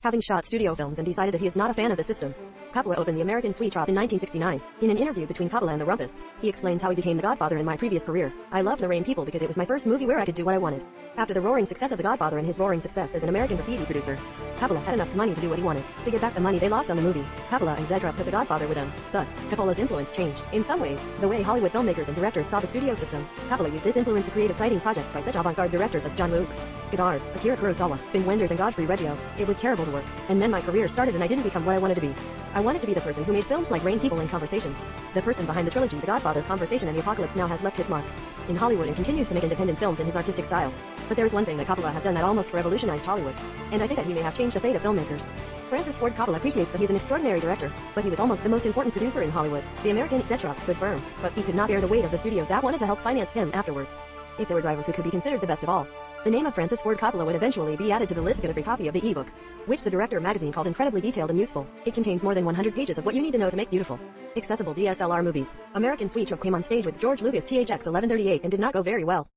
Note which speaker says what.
Speaker 1: having shot studio films and decided that he is not a fan of the system. Coppola opened the American Sweet Shop in 1969. In an interview between Coppola and the Rumpus, he explains how he became the Godfather in my previous career. I loved Lorraine People because it was my first movie where I could do what I wanted. After the roaring success of The Godfather and his roaring success as an American graffiti producer, Coppola had enough money to do what he wanted. To get back the money they lost on the movie, Coppola and Zedra put The Godfather with him. Thus, Coppola's influence changed. In some ways, the way Hollywood filmmakers and directors saw the studio system, Coppola used this influence to create exciting projects by such avant-garde directors as John Woo, Godard, Akira Kurosawa, Wim Wenders and Godfrey Reggio. It was terrible to work. And then my career started and I didn't become what I wanted to be. I wanted to be the person who made films like Rain, People and Conversation. The person behind the trilogy The Godfather, Conversation and The Apocalypse now has left his mark in Hollywood and continues to make independent films in his artistic style. But there is one thing that Coppola has done that almost revolutionized Hollywood, and I think that he may have changed the fate of filmmakers. Francis Ford Coppola appreciates that he is an extraordinary director, but he was almost the most important producer in Hollywood. The American set-drop stood firm, but he could not bear the weight of the studios that wanted to help finance him afterwards. If there were drivers who could be considered the best of all, the name of Francis Ford Coppola would eventually be added to the list. Get a free copy of the ebook, which the Director magazine called incredibly detailed and useful. It contains more than 100 pages of what you need to know to make beautiful, accessible DSLR movies. American Sweet Shop came on stage with George Lucas THX 1138 and did not go very well.